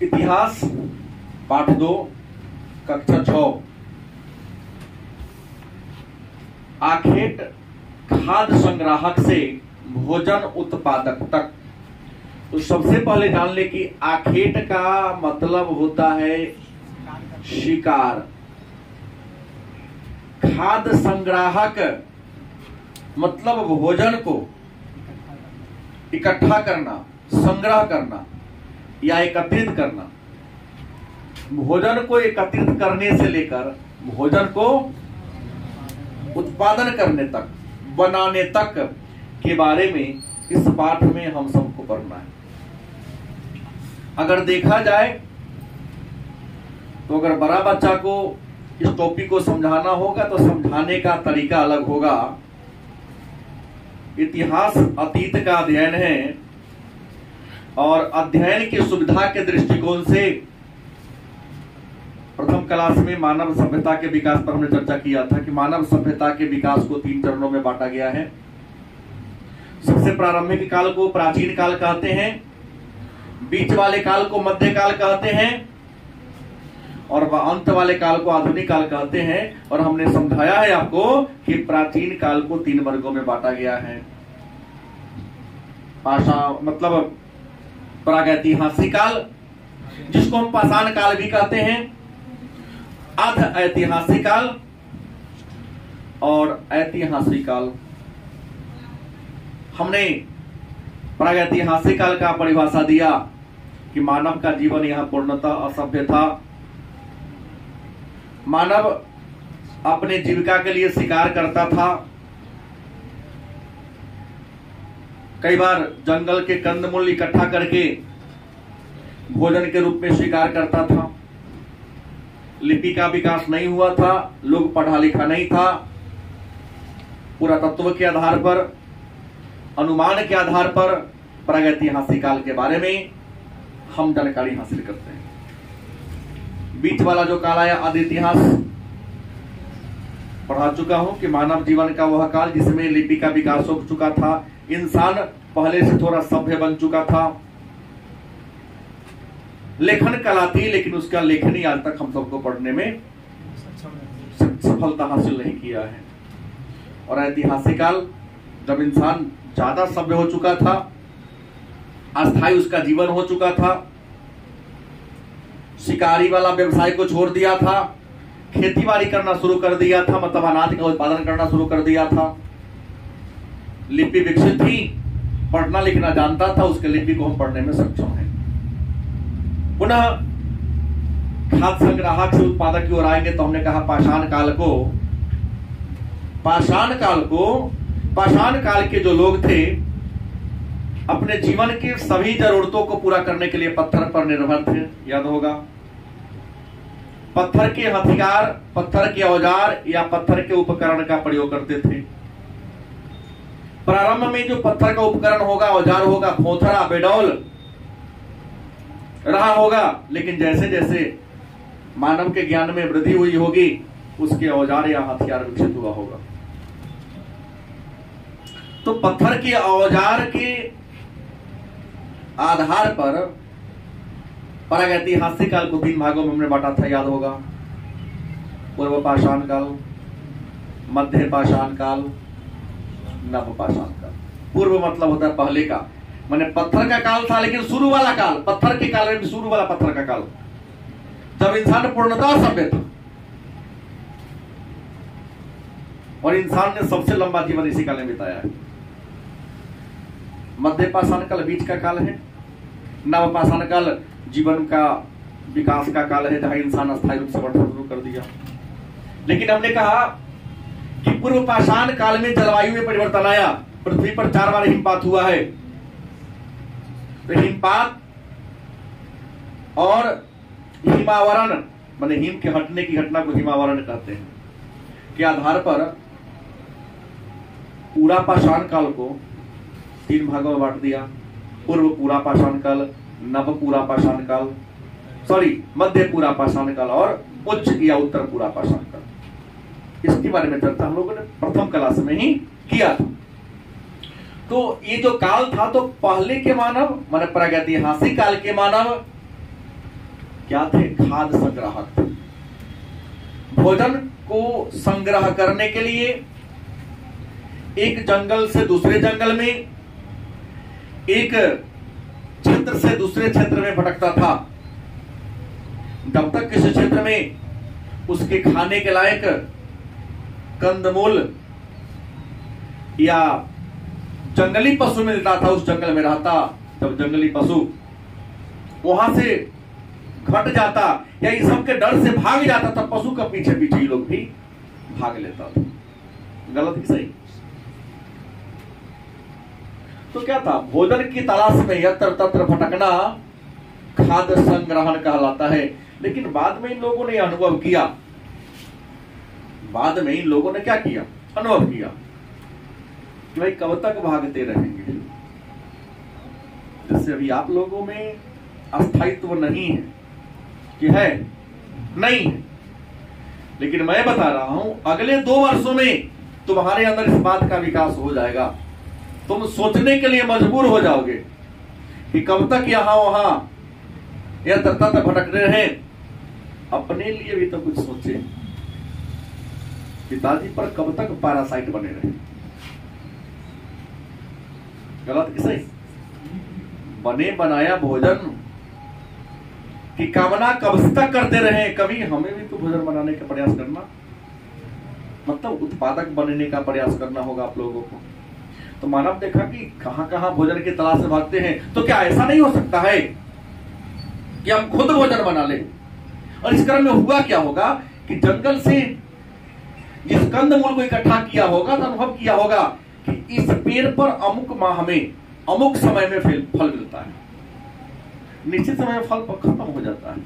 इतिहास पाठ 2 कक्षा 6 आखेट खाद्य संग्राहक से भोजन उत्पादक तक। तो सबसे पहले जान ले कि आखेट का मतलब होता है शिकार। खाद्य संग्राहक मतलब भोजन को इकट्ठा करना, संग्रह करना या एकत्रित करना। भोजन को एकत्रित करने से लेकर भोजन को उत्पादन करने तक, बनाने तक के बारे में इस पाठ में हम सबको पढ़ना है। अगर देखा जाए तो अगर बड़ा बच्चा को इस टॉपिक को समझाना होगा तो समझाने का तरीका अलग होगा। इतिहास अतीत का अध्ययन है और अध्ययन की सुविधा के दृष्टिकोण से प्रथम क्लास में मानव सभ्यता के विकास पर हमने चर्चा किया था कि मानव सभ्यता के विकास को 3 चरणों में बांटा गया है। सबसे प्रारंभिक काल को प्राचीन काल कहते हैं, बीच वाले काल को मध्य काल कहते हैं और अंत वाले काल को आधुनिक काल कहते हैं। और हमने समझाया है आपको कि प्राचीन काल को 3 वर्गों में बांटा गया है। मतलब प्रागैतिहासिक काल, जिसको हम पाषाण काल भी कहते हैं, अर्ध ऐतिहासिक काल और ऐतिहासिक काल। हमने प्रागैतिहासिक काल का परिभाषा दिया कि मानव का जीवन यहां पूर्णतः असभ्य था। मानव अपने जीविका के लिए शिकार करता था। कई बार जंगल के कंदमूल इकट्ठा करके भोजन के रूप में शिकार करता था। लिपि का विकास नहीं हुआ था, लोग पढ़ा लिखा नहीं था। पुरातत्व के आधार पर, अनुमान के आधार पर प्रागैतिहासिक काल के बारे में हम जानकारी हासिल करते हैं। बीच वाला जो काल आया आदि इतिहास, पढ़ा चुका हूं कि मानव जीवन का वह काल जिसमें लिपि का विकास हो चुका था, इंसान पहले से थोड़ा सभ्य बन चुका था, लेखन कला थी, लेकिन उसका लेखनी आज तक हम सबको पढ़ने में सफलता हासिल नहीं किया है। और ऐतिहासिक काल जब इंसान ज्यादा सभ्य हो चुका था, अस्थायी उसका जीवन हो चुका था, शिकारी वाला व्यवसाय को छोड़ दिया था, खेतीबाड़ी करना शुरू कर दिया था, मतलब अनाज का उत्पादन करना शुरू कर दिया था। लिपि विकसित थी, पढ़ना लिखना जानता था, उसके लिपि को हम पढ़ने में सक्षम हैं। पुनः खाद्य संग्राहक से उत्पादक की ओर आएंगे तो हमने कहा पाषाण काल के जो लोग थे अपने जीवन की सभी जरूरतों को पूरा करने के लिए पत्थर पर निर्भर थे। याद होगा, पत्थर के हथियार, पत्थर के औजार या पत्थर के उपकरण का प्रयोग करते थे। प्रारंभ में जो पत्थर का उपकरण होगा, औजार होगा, फोथरा, बेडौल रहा होगा, लेकिन जैसे जैसे मानव के ज्ञान में वृद्धि हुई होगी उसके औजार या हथियार विकसित हुआ होगा। तो पत्थर के औजार के आधार पर प्रागैतिहासिक काल को 3 भागों में हमने बांटा था। याद होगा, पूर्व पाषाण काल, मध्य पाषाण काल, नव पाषाण काल। पूर्व मतलब होता है पहले का, माने पत्थर का काल था, लेकिन शुरू वाला काल, पत्थर के काल में भी शुरू वाला पत्थर का काल, जब इंसान पूर्णतः सभ्य था। और इंसान ने सबसे लंबा जीवन इसी काल में बिताया है। मध्य पाषाण काल बीच का काल है। नव पाषाण काल जीवन का विकास का काल है, जहां इंसान अस्थायी रूप से बढ़ना शुरू कर दिया। लेकिन हमने कहा कि पूर्व पाषाण काल में जलवायु में परिवर्तन आया। पृथ्वी पर 4 बार हिमपात हुआ है। तो हिमपात और हिमावरण, माने हिम के हटने की घटना को हिमावरण कहते हैं, के आधार पर पूरा पाषाण काल को 3 भागों में बांट दिया। पूर्व पूरा पाषाण काल, नव पूरा पाषाण काल, मध्य पूरा पाषाण काल और उच्च या उत्तर पूरा पाषाण काल। इसके बारे में चर्चा हम लोगों ने प्रथम क्लास में ही किया था। तो ये जो काल था, तो पहले के मानव माने प्रागैतिहासिक काल के मानव क्या थे? खाद्य संग्राहक थे। भोजन को संग्रह करने के लिए एक जंगल से दूसरे जंगल में, एक क्षेत्र से दूसरे क्षेत्र में भटकता था, जब तक किसी क्षेत्र में उसके खाने के लायक कंदमूल या जंगली पशु मिलता था, उस जंगल में रहता। जब जंगली पशु वहां से घट जाता या इस सब के डर से भाग जाता, तब पशु का पीछे पीछे ही लोग भी भाग लेता था। गलत कि सही? तो क्या था? भोजन की तलाश में यत्र तत्र भटकना खाद्य संग्रहण कहलाता है। लेकिन बाद में इन लोगों ने अनुभव किया, बाद में इन लोगों ने क्या किया? अनुभव किया कि भाई कब तक भागते रहेंगे। जैसे अभी आप लोगों में अस्थायित्व नहीं है कि है नहीं है, लेकिन मैं बता रहा हूं अगले 2 वर्षों में तुम्हारे अंदर इस बात का विकास हो जाएगा। तुम सोचने के लिए मजबूर हो जाओगे कि कब तक यहां वहां या तत्त भटकते रहे। अपने लिए भी तो कुछ सोचे, पिताजी पर कब तक पैरासाइट बने रहे। गलत कि सही? बने बनाया भोजन की कामना कब तक करते रहे। कभी हमें भी तो भोजन बनाने का प्रयास करना, मतलब उत्पादक बनने का प्रयास करना होगा आप लोगों को। तो मानव देखा कि कहां कहां भोजन की तलाश में भागते हैं। तो क्या ऐसा नहीं हो सकता है कि हम खुद भोजन बना लें? और इस क्रम में हुआ क्या होगा कि जंगल से जिस कंदमूल को इकट्ठा किया होगा तो अनुभव किया होगा कि इस पेड़ पर अमुक माह में अमुक समय में फल मिलता है, निश्चित समय में फल खत्म हो जाता है।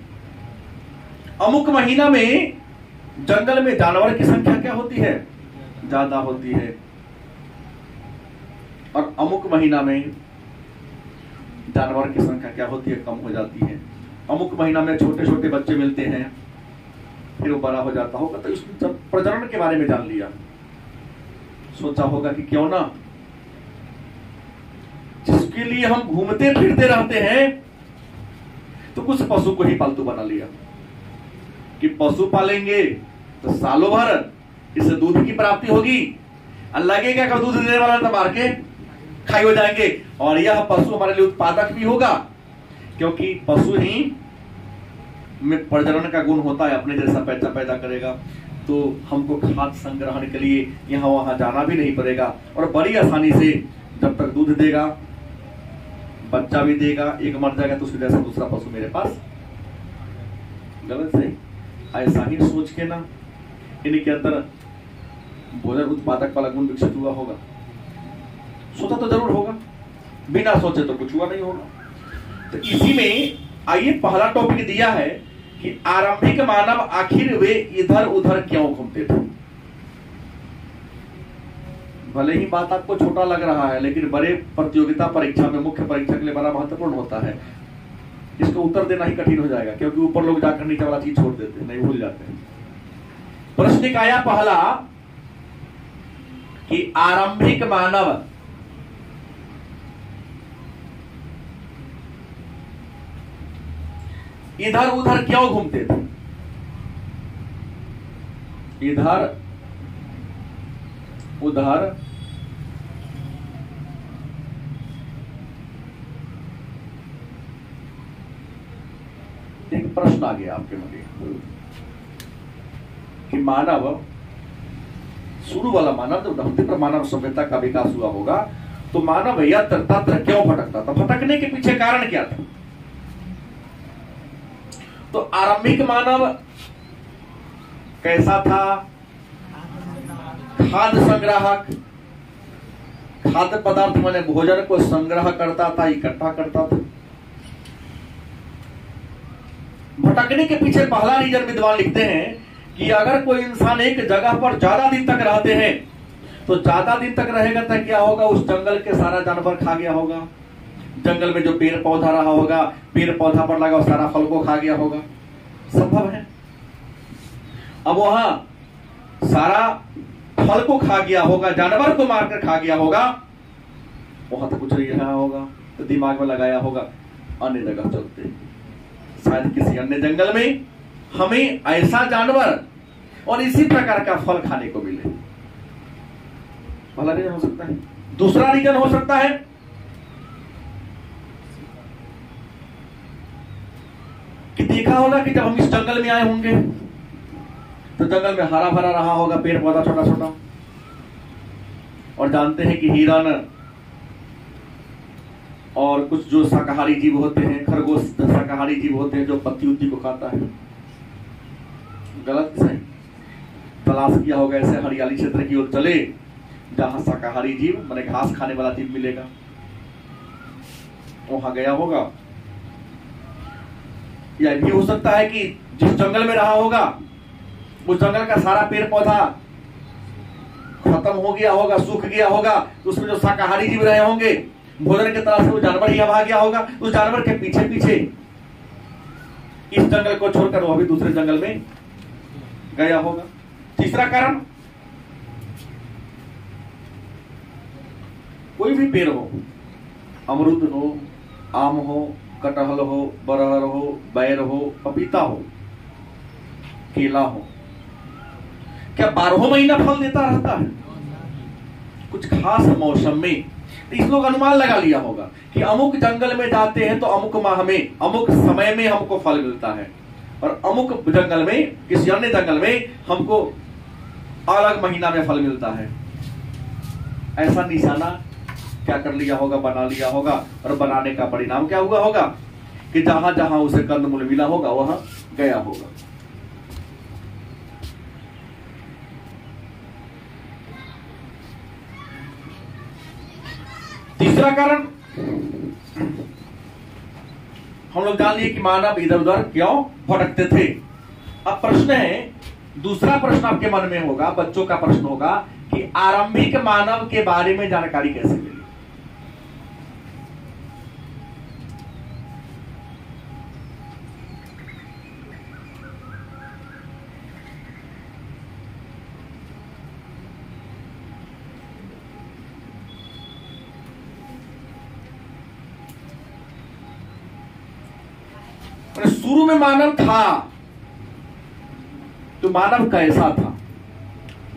अमुक महीना में जंगल में जानवर की संख्या क्या होती है? ज्यादा होती है। और अमुक महीना में जानवर की संख्या क्या होती है? कम हो जाती है। अमुक महीना में छोटे छोटे बच्चे मिलते हैं, फिर वो बड़ा हो जाता होगा। तो इसने प्रजनन के बारे में जान लिया, सोचा होगा कि क्यों ना जिसके लिए हम घूमते फिरते रहते हैं, तो कुछ पशु को ही पालतू बना लिया कि पशु पालेंगे तो सालों भर इससे दूध की प्राप्ति होगी, और लगेगा कि दूध देने वाला तो मार के खाई हो जाएंगे। और यह पशु हमारे लिए उत्पादक भी होगा, क्योंकि पशु ही में प्रजनन का गुण होता है, अपने जैसा पैदा पैदा करेगा। तो हमको खाद्य संग्रहण के लिए यहाँ वहां जाना भी नहीं पड़ेगा, और बड़ी आसानी से जब तक दूध देगा, बच्चा भी देगा, एक मर जाएगा तो उसके जैसा दूसरा पशु मेरे पास। गलत सही? ऐसा ही सोच के ना इनके अंदर भोजन उत्पादक वाला गुण विकसित हुआ होगा। सोचा तो जरूर होगा, बिना सोचे तो कुछ हुआ नहीं होगा। तो इसी में आइए पहला टॉपिक दिया है कि आरंभिक मानव आखिर वे इधर उधर क्यों घूमते थे। भले ही बात आपको छोटा लग रहा है, लेकिन बड़े प्रतियोगिता परीक्षा में, मुख्य परीक्षा के लिए बड़ा महत्वपूर्ण होता है। इसको उत्तर देना ही कठिन हो जाएगा, क्योंकि ऊपर लोग जाकर नीचे वाला चीज छोड़ देते हैं, नहीं भूल जाते हैं। प्रश्न आया पहला कि आरंभिक मानव इधर उधर क्यों घूमते थे। इधर उधर एक प्रश्न आ गया आपके मन में कि मानव, शुरू वाला मानव, जब धरती पर मानव सभ्यता का विकास हुआ होगा, तो मानव यत्र तत्र क्यों भटकता था? भटकने के पीछे कारण क्या था? तो आरंभिक मानव कैसा था? खाद्य संग्राहक, खाद्य पदार्थ माने भोजन को संग्रह करता था, इकट्ठा करता था। भटकने के पीछे पहला रीजन विद्वान लिखते हैं कि अगर कोई इंसान एक जगह पर ज्यादा दिन तक रहते हैं, तो ज्यादा दिन तक रहेगा तो क्या होगा? उस जंगल के सारा जानवर खा गया होगा, जंगल में जो पेड़ पौधा रहा होगा, पेड़ पौधा पर लगा सारा फल को खा गया होगा। संभव है। अब वहां सारा फल को खा गया होगा, जानवर को मारकर खा गया होगा, वहां तो कुछ नहीं रहा होगा, तो दिमाग में लगाया होगा अन्य जगह चलते। शायद किसी अन्य जंगल में हमें ऐसा जानवर और इसी प्रकार का फल खाने को मिले। पहला रीजन हो सकता है। दूसरा रीजन हो सकता है कि देखा होगा कि जब हम इस जंगल में आए होंगे तो जंगल में हरा भरा रहा होगा, पेड़ पौधा छोटा छोटा, और जानते हैं कि हिरण और कुछ जो शाकाहारी जीव होते हैं, खरगोश शाकाहारी जीव होते हैं जो पत्ती उत्ती को खाता है। गलत सही तलाश किया होगा ऐसे हरियाली क्षेत्र की ओर चले जहां शाकाहारी जीव माने घास खाने वाला जीव मिलेगा, वहां गया होगा। या भी हो सकता है कि जिस जंगल में रहा होगा उस जंगल का सारा पेड़ पौधा खत्म हो गया होगा, सूख गया होगा, तो उसमें जो शाकाहारी जीव रहे होंगे भोजन की तरह से वो जानवर ही भाग गया होगा, उस जानवर के पीछे पीछे इस जंगल को छोड़कर वो भी दूसरे जंगल में गया होगा। तीसरा कारण, कोई भी पेड़ हो, अमरूद हो, आम हो, कटहल हो, बरहर हो, बैर हो, पपीता हो, केला हो, क्या 12 महीना फल देता रहता है? कुछ खास मौसम में। तो इस लोग अनुमान लगा लिया होगा कि अमुक जंगल में जाते हैं तो अमुक माह में, अमुक समय में हमको फल मिलता है, और अमुक जंगल में, किसी अन्य जंगल में हमको अलग महीना में फल मिलता है। ऐसा निशाना क्या कर लिया होगा, बना लिया होगा, और बनाने का परिणाम क्या हुआ होगा कि जहां जहां उसे कंदमूल मिला होगा वहां गया होगा। तीसरा कारण, हम लोग जान लिए कि मानव इधर उधर क्यों भटकते थे। अब प्रश्न है, दूसरा प्रश्न आपके मन में होगा, बच्चों का प्रश्न होगा कि आरंभिक मानव के बारे में जानकारी कैसे मिली? शुरू में मानव था तो मानव कैसा था,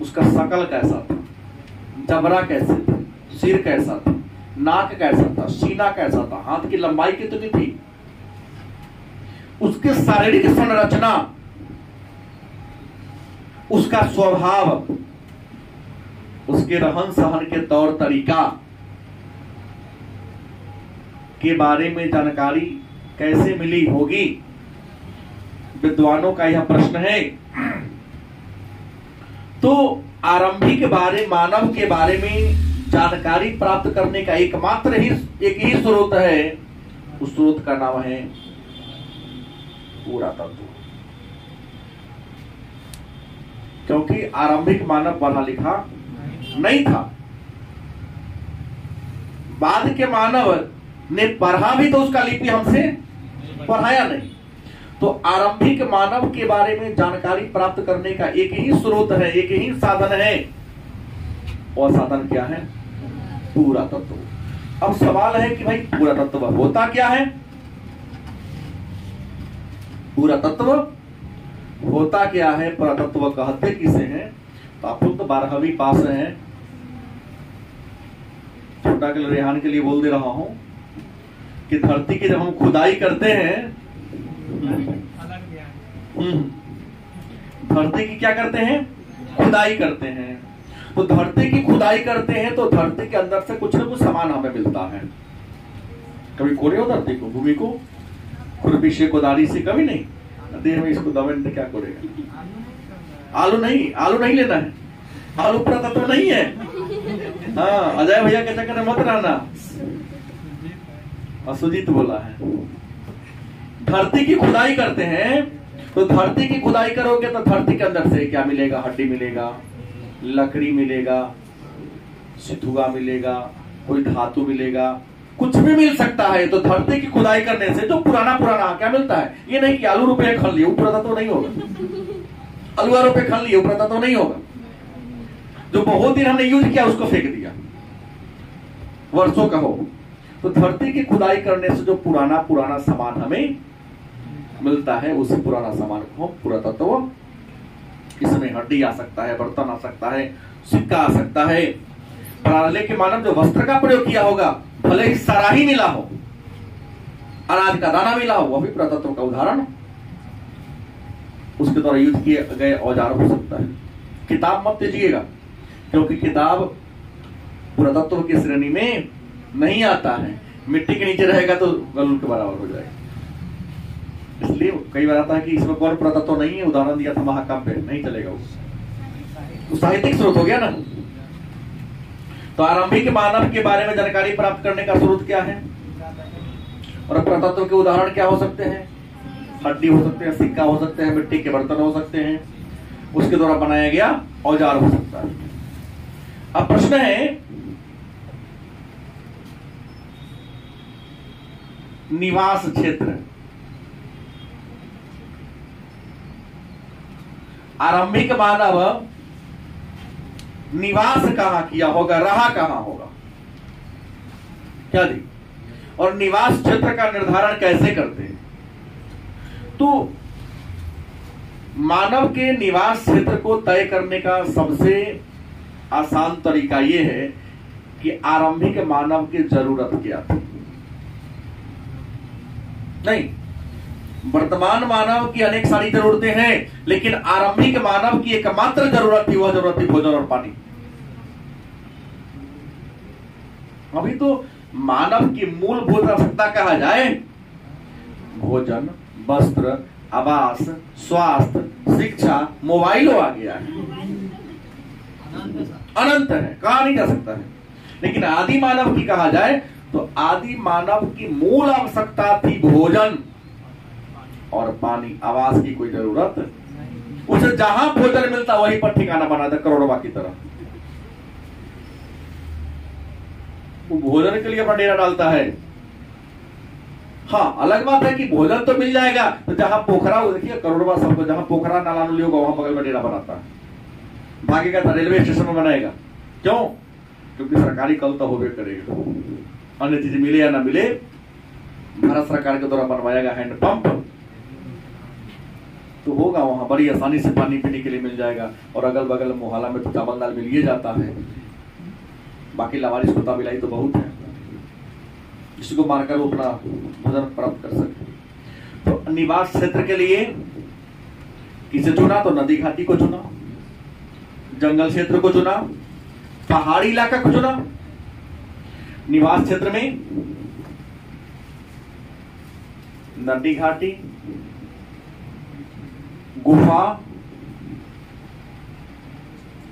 उसका शकल कैसा था, जबड़ा कैसे था, सिर कैसा था, नाक कैसा था, सीना कैसा था, हाथ की लंबाई कितनी थी, उसके शारीरिक संरचना, उसका स्वभाव, उसके रहन सहन के तौर तरीका के बारे में जानकारी कैसे मिली होगी? विद्वानों का यह प्रश्न है। तो आरंभिक मानव के बारे में जानकारी प्राप्त करने का एक ही स्रोत है, उस स्रोत का नाम है पुरातत्व। क्योंकि आरंभिक मानव पढ़ा लिखा नहीं था, बाद के मानव ने पढ़ा भी तो उसका लिपि हमसे पढ़ाया नहीं। तो आरंभिक मानव के बारे में जानकारी प्राप्त करने का एक ही स्रोत है, एक ही साधन है, और साधन क्या है? पुरातत्व। अब सवाल है कि भाई पुरातत्व होता क्या है? पुरातत्व होता क्या है, पुरातत्व कहते किसे हैं? तो आप लोग तो 12वीं पास हैं, छोटा के रेहान के लिए बोल दे रहा हूं कि धरती की जब हम खुदाई करते हैं, धरती की क्या करते हैं? खुदाई करते हैं। तो धरती की खुदाई करते हैं तो धरती के अंदर से कुछ न कुछ सामान हमें मिलता है। कभी कोरे हो धरती को, भूमि को खुरपी से, कोदारी से? कभी नहीं। देर में इसको दबे क्या करेगा? आलू नहीं लेना है, आलू पुरातत्व नहीं है। हाँ, अजय भैया के चक्कर में मत रहना। सुजीत बोला है, धरती की खुदाई करते हैं। तो धरती की खुदाई करोगे तो धरती के अंदर से क्या मिलेगा? हड्डी मिलेगा, लकड़ी मिलेगा, सिथुआ मिलेगा, कोई धातु मिलेगा, कुछ भी मिल सकता है। तो धरती की खुदाई करने से जो पुराना क्या मिलता है? ये नहीं कि आलू रुपये खन लिए, पुरातत्व तो नहीं होगा। अलुआ रुपये खन लिए, पुरातत्व तो नहीं होगा। जो बहुत दिन हमने यूज किया उसको फेंक दिया, वर्षों का हो। तो धरती की खुदाई करने से जो पुराना सामान हमें मिलता है उसी पुराना सामान को पुरातत्व, इसमें हड्डी आ सकता है, बर्तन आ सकता है, सिक्का आ सकता है। प्रारंभ के मानव जो वस्त्र का प्रयोग किया होगा, भले ही सारा ही मिला हो, अनाज का दाना मिला हो, वह भी पुरातत्व का उदाहरण, उसके द्वारा युद्ध किए गए औजार हो सकता है। किताब मत दीजिएगा, क्योंकि किताब पुरातत्व की श्रेणी में नहीं आता है, मिट्टी के नीचे रहेगा तो गलुल के बराबर हो जाएगा। इसलिए कई बार आता है कि इसमें कौन पुरातत्व नहीं है, उदाहरण दिया था महाकाव्य, नहीं चलेगा वो साहित्यिक स्रोत हो गया ना। तो आरंभिक मानव के बारे में जानकारी प्राप्त करने का स्रोत क्या है, और पुरातत्व के उदाहरण क्या हो सकते हैं? हड्डी हो सकते हैं, सिक्का हो सकते हैं, मिट्टी के बर्तन हो सकते हैं, उसके द्वारा बनाया गया औजार हो सकता है। अब प्रश्न है, निवास क्षेत्र, आरंभिक मानव निवास कहां किया होगा, रहा कहां होगा, क्या जी? और निवास क्षेत्र का निर्धारण कैसे करते हैं? तो मानव के निवास क्षेत्र को तय करने का सबसे आसान तरीका यह है कि आरंभिक मानव की जरूरत क्या थी। नहीं, वर्तमान मानव की अनेक सारी जरूरतें हैं, लेकिन आरंभिक मानव की एकमात्र जरूरत थी, वह जरूरत थी भोजन और पानी। अभी तो मानव की मूलभूत आवश्यकता कहा जाए, भोजन, वस्त्र, आवास, स्वास्थ्य, शिक्षा, मोबाइल आ गया है, अनंत है, कहा नहीं जा सकता है। लेकिन आदि मानव की कहा जाए तो आदि मानव की मूल आवश्यकता थी भोजन और पानी, आवास की कोई जरूरत। उसे जहां भोजन मिलता वहीं पर ठिकाना बना था, करोड़वा की तरह। वो भोजन के लिए अपना डेरा डालता है। हाँ, अलग बात है कि भोजन तो मिल जाएगा, तो जहां पोखरा, देखिए करोड़वा सबको, जहां पोखरा नाला नली होगा वहां बगल में डेरा बनाता है। भागेगा तो रेलवे स्टेशन में बनाएगा, क्यों? क्योंकि सरकारी कल तो होबे करेगा, अन्य चीज मिले या ना मिले, भारत सरकार के द्वारा बनवाएगा हैंडपंप, तो होगा वहां, बड़ी आसानी से पानी पीने के लिए मिल जाएगा। और अगल बगल मोहल्ला में तो चावल दाल मिल ही जाता है। बाकी लावारिस कुत्ता बिलाई तो बहुत है, जिसको मारकर वो अपना भोजन प्राप्त कर सके। तो निवास क्षेत्र के लिए किसे चुना? तो नदी घाटी को चुना, जंगल क्षेत्र को चुना, पहाड़ी इलाका को चुना। निवास क्षेत्र में नदी घाटी, गुफा,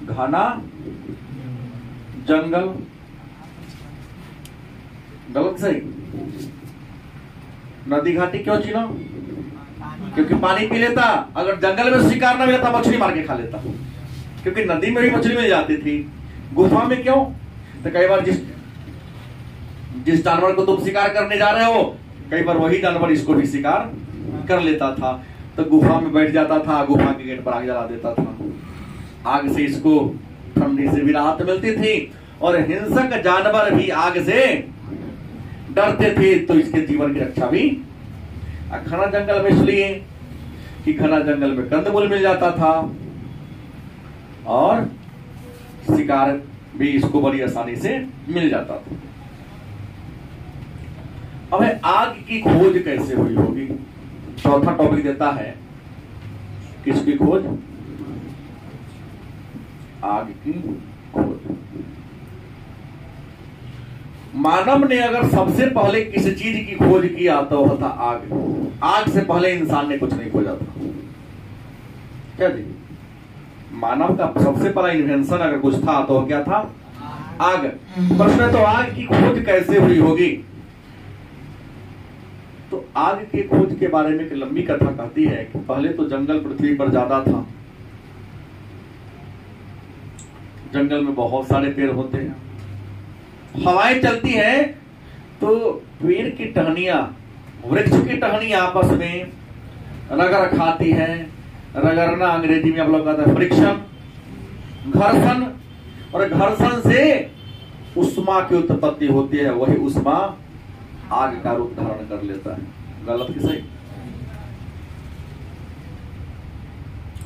घना जंगल, गलत सही? नदी घाटी क्यों चुना? क्योंकि पानी पी लेता, अगर जंगल में शिकार ना मिलता मछली मार के खा लेता, क्योंकि नदी में भी मछली मिल जाती थी। गुफा में क्यों? तो कई बार जिस जानवर को तुम शिकार करने जा रहे हो, कई बार वही जानवर इसको भी शिकार कर लेता था, तो गुफा में बैठ जाता था, गुफा के गेट पर आग जला देता था। आग से इसको ठंडी से भी राहत मिलती थी, और हिंसक जानवर भी आग से डरते थे, तो इसके जीवन की रक्षा भी। घना जंगल में इसलिए कि घना जंगल में कंदमूल मिल जाता था, और शिकार भी इसको बड़ी आसानी से मिल जाता था। अब आग की खोज कैसे हुई होगी? चौथा टॉपिक देता है, किसकी खोज? आग की खोज। मानव ने अगर सबसे पहले किसी चीज की खोज किया तो वह था आग। आग से पहले इंसान ने कुछ नहीं खोजा था, क्या जी? मानव का सबसे पहला इन्वेंशन अगर कुछ था तो क्या था? आग। प्रश्न तो आग की खोज कैसे हुई होगी? तो आग की खोज के बारे में एक लंबी कथा कहती है कि पहले तो जंगल पृथ्वी पर ज्यादा था, जंगल में बहुत सारे पेड़ होते हैं, हवाएं चलती हैं, तो पेड़ की टहनियां, वृक्ष की टहनियां आपस में रगड़ खाती हैं। रगड़ना अंग्रेजी में आप लोग कहते हैं फ्रिक्शन, घर्षण, और घर्षण से उष्मा की उत्पत्ति होती है, वही उष्मा आग का रूप धारण कर लेता है। गलत कि सही?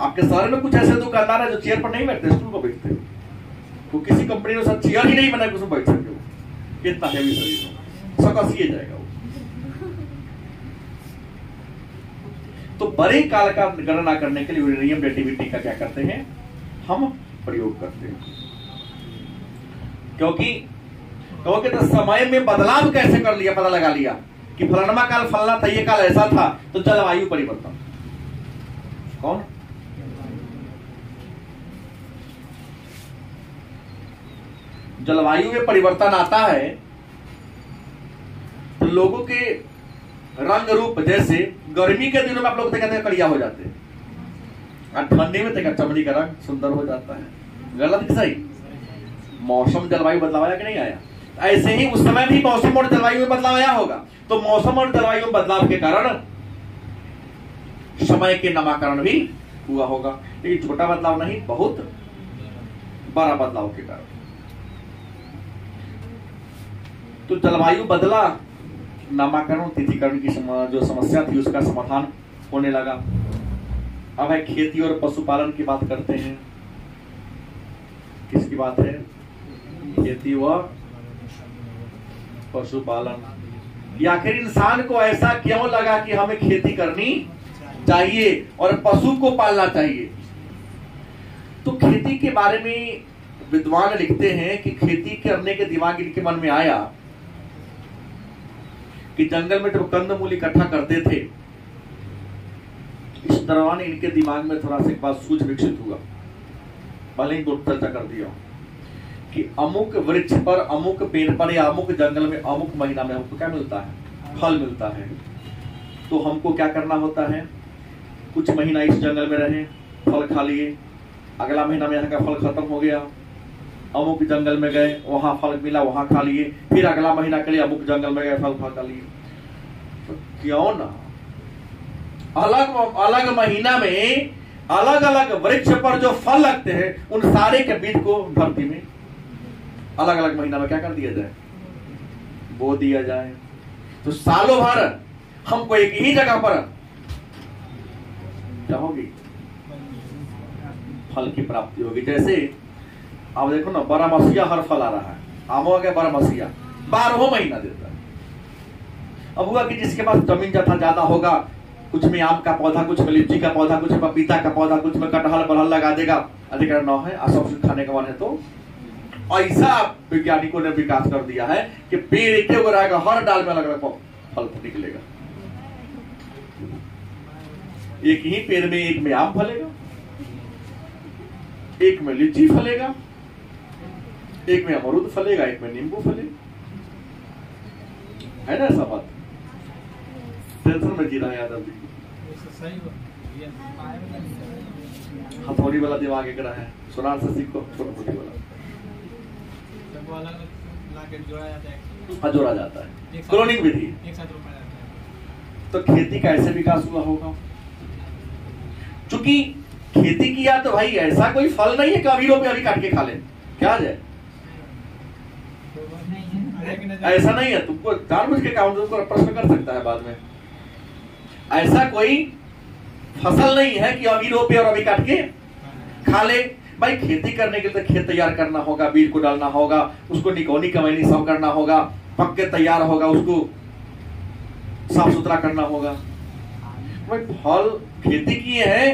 आपके शहर में कुछ ऐसे दुकानदार है जो चेयर पर नहीं बैठते, स्टूल पर बैठते, तो किसी कंपनी में सब चेयर ही नहीं बना उसमें बैठ सकते हो, इतना हैवी शरीर हो, सकसिए जाएगा वो। तो बड़े काल का गणना करने के लिए यूरेनियम डेटिविटी का क्या करते हैं, हम प्रयोग करते हैं। क्योंकि तो समय में बदलाव कैसे कर लिया, पता लगा लिया कि फलाना काल फलाना था, ये काल ऐसा था, तो जलवायु परिवर्तन। कौन? जलवायु में परिवर्तन आता है तो लोगों के रंग रूप, जैसे गर्मी के दिनों में आप लोग देखते हैं कड़िया हो जाते हैं, और ठंडी में देखा चमड़ी का रंग सुंदर हो जाता है। गलत कि सही? मौसम जलवायु बदलाव आया कि नहीं आया? ऐसे ही उस समय भी मौसम और जलवायु में बदलाव आया होगा। तो मौसम और जलवायु में बदलाव के कारण समय के नामकरण भी हुआ होगा, लेकिन छोटा बदलाव नहीं, बहुत बड़ा बदलाव के कारण। तो जलवायु बदला, नामकरण तिथिकरण की जो समस्या थी उसका समाधान होने लगा। अब है खेती और पशुपालन की बात करते हैं। किसकी बात है? खेती व पशुपालन। आखिर इंसान को ऐसा क्यों लगा कि हमें खेती करनी चाहिए और पशु को पालना चाहिए? तो खेती के बारे में विद्वान लिखते हैं कि खेती करने के दिमाग इनके मन में आया कि जंगल में जब कंदमूल इकट्ठा करते थे, इस दौरान इनके दिमाग में थोड़ा सा एक बात सूझ विकसित हुआ, पहले ही चर्चा कर दिया कि अमुक वृक्ष पर, अमुक पेड़ पर या अमुक जंगल में अमुक महीना में हमको क्या मिलता है? फल मिलता है। तो हमको क्या करना होता है? कुछ महीना इस जंगल में रहे, फल खा लिए, अगला महीना में यहाँ का फल खत्म हो गया, अमुक जंगल में गए, वहां फल मिला, वहां खा लिए, फिर अगला महीना के लिए अमुक जंगल में गए, फल खा लिए। तो क्यों ना अलग अलग महीना में अलग अलग वृक्ष पर जो फल लगते हैं उन सारे के बीज को धरती में अलग अलग महीना में क्या कर दिया जाए? बो दिया जाए। तो सालों भर हमको एक ही जगह पर क्या होगी? फल की प्राप्ति होगी। जैसे आप देखो ना, बारहमासिया हर फल आ रहा है, आमों का बारहमासिया 12 महीना देता है। अब हुआ कि जिसके पास जमीन जथा ज्यादा होगा, कुछ में आम का पौधा, कुछ में लीची का पौधा, कुछ में पपीता का पौधा, कुछ में कटहल बलहल लगा देगा, अधिकार न है, सब कुछ खाने का मन है। तो ऐसा वैज्ञानिकों ने विकास कर दिया है कि पेड़ एक रहेगा, हर डाल में अलग अलग फल निकलेगा। एक ही पेड़ में, एक में आम फलेगा, एक में लीची फलेगा, एक में अमरूद फलेगा, एक में नींबू फलेगा। है ना ऐसा बात? टेंशन में जी रहा है यादव जी। हथौड़ी वाला दिमाग एक रहा है, सुनार से सीखो, छोटा मोटी वाला जोड़ा जाता है, क्लोनिंग विधि। तो खेती का ऐसे विकास हुआ होगा। चूंकि खेती किया तो भाई ऐसा कोई फल नहीं है कि अभी रोपे अभी काट के खा ले, क्या जाए? ऐसा नहीं है। तुमको जानबूझ के काम तुमको प्रश्न कर सकता है बाद में। ऐसा कोई फसल नहीं है कि अभी रोपे और अभी काट के खा ले। भाई खेती करने के लिए तो खेत तैयार करना होगा, बीज को डालना होगा, उसको निकोनी कमैनी सब करना होगा, पक के तैयार होगा, उसको साफ सुथरा करना होगा। भाई फल खेती किए हैं,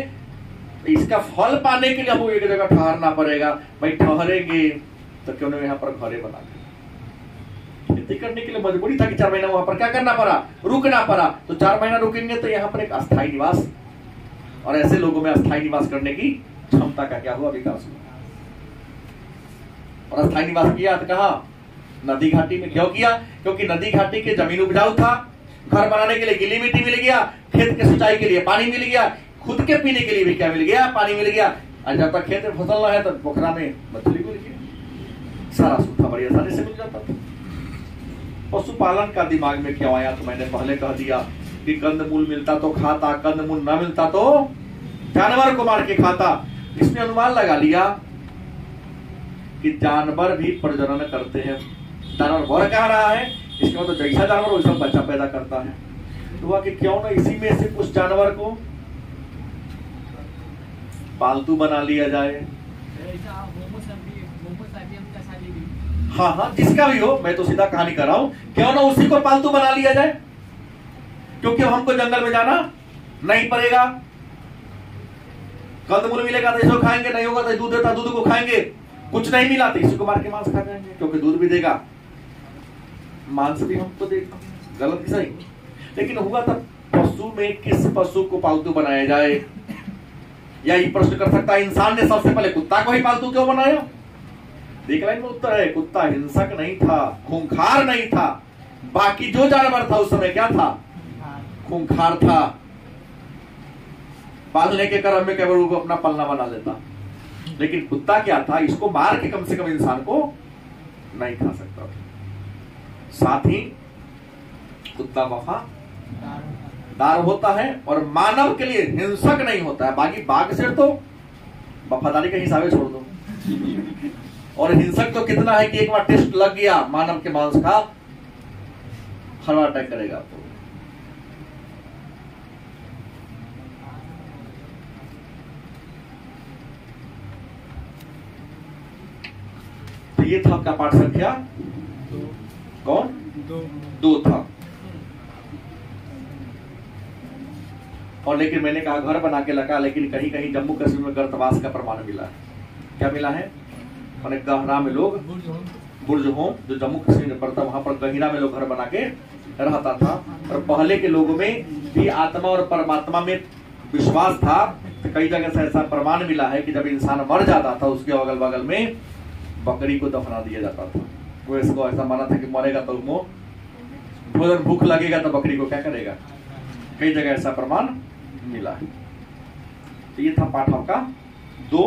इसका फल पाने के लिए हमको एक जगह ठहरना पड़ेगा। भाई ठहरेंगे तो क्यों नहीं यहाँ पर घरे बना के? खेती करने के लिए मजबूरी था कि 4 महीना वहां पर क्या करना पड़ा? रुकना पड़ा। तो 4 महीना रुकेंगे तो यहाँ पर एक अस्थायी निवास, और ऐसे लोगों में अस्थायी निवास करने की क्षमता का क्या हुआ? विकास हुआ। और अस्थायी निवास किया तो कहा? नदी घाटी में। क्यों किया? क्योंकि नदी घाटी के जमीन उपजाऊ था, घर बनाने के लिए गीली मिट्टी मिल गया, खेत के सिंचाई के लिए पानी मिल गया, खुद के पीने के लिए भी क्या मिल गया? पानी मिल गया। और जब तक खेत में फसल न है तो पोखरा में मछली मिल गई, सारा सूखा बड़ी आसानी से मिल जाता था। पशुपालन का दिमाग में क्यों आया? तो मैंने पहले कह दिया कि कंदमूल मिलता तो खाता, कंदमूल न मिलता तो जानवर को मार के खाता। इसने अनुमान लगा लिया कि जानवर भी प्रजनन करते हैं। जानवर बढ़ कह रहा है, इसके मतलब जैसा जानवर वैसा बच्चा पैदा करता है। तो हुआ कि क्यों ना इसी में से कुछ जानवर को पालतू बना लिया जाए। हाँ हाँ, जिसका भी हो, मैं तो सीधा कहानी कर रहा हूं, क्यों ना उसी को पालतू बना लिया जाए, क्योंकि हमको जंगल में जाना नहीं पड़ेगा। कंदमूल मिलेगा तो इसको खाएंगे, नहीं होगा तो दूध देता दूध को खाएंगे, कुछ नहीं मिला तो इसी को मार के मांस खा जाएंगे, क्योंकि दूध भी देगा मांस भी हमको देगा। गलत की सही? लेकिन हुआ तब पशु में किस पशु को पालतू बनाया जाए? या ये प्रश्न कर सकता है इंसान ने सबसे पहले कुत्ता को ही पालतू क्यों बनाया? देख लाइन में उत्तर है, कुत्ता हिंसक नहीं था, खूंखार नहीं था। बाकी जो जानवर था उस समय क्या था? खूंखार था। पालने के क्रम में केवल वो अपना पलना बना लेता, लेकिन कुत्ता क्या था? इसको मार के कम से कम इंसान को नहीं खा सकता। साथ ही कुत्ता वफादार होता है और मानव के लिए हिंसक नहीं होता है। बाकी बाघ से तो वफादारी के हिसाब से छोड़ दो, और हिंसक तो कितना है कि एक बार टेस्ट लग गया मानव के मांस का, हार्ट अटैक करेगा आपको। तो ये था आपका पाठ संख्या कौन? दो था। और लेकिन मैंने कहा घर बना के लगा, लेकिन कहीं कहीं जम्मू कश्मीर में गर्तवास का प्रमाण मिला है। क्या मिला है? मैंने गहरा में लोग बुर्ज होम जो जम्मू कश्मीर में पड़ता, वहां पर गहिरा में लोग घर बना के रहता था। और पहले के लोगों में भी आत्मा और परमात्मा में विश्वास था। तो कई जगह से ऐसा प्रमाण मिला है कि जब इंसान मर जाता था उसके अगल बगल में बकरी को दफना दिया जाता था। वो इसको ऐसा माना था कि मरेगा तो भोजन भूख लगेगा तो बकरी को क्या करेगा। कई जगह ऐसा प्रमाण मिला है। तो ये था पाठ आपका 2,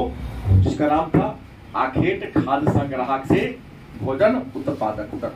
जिसका नाम था आखेट खाद्य संग्राहक से भोजन उत्पादक।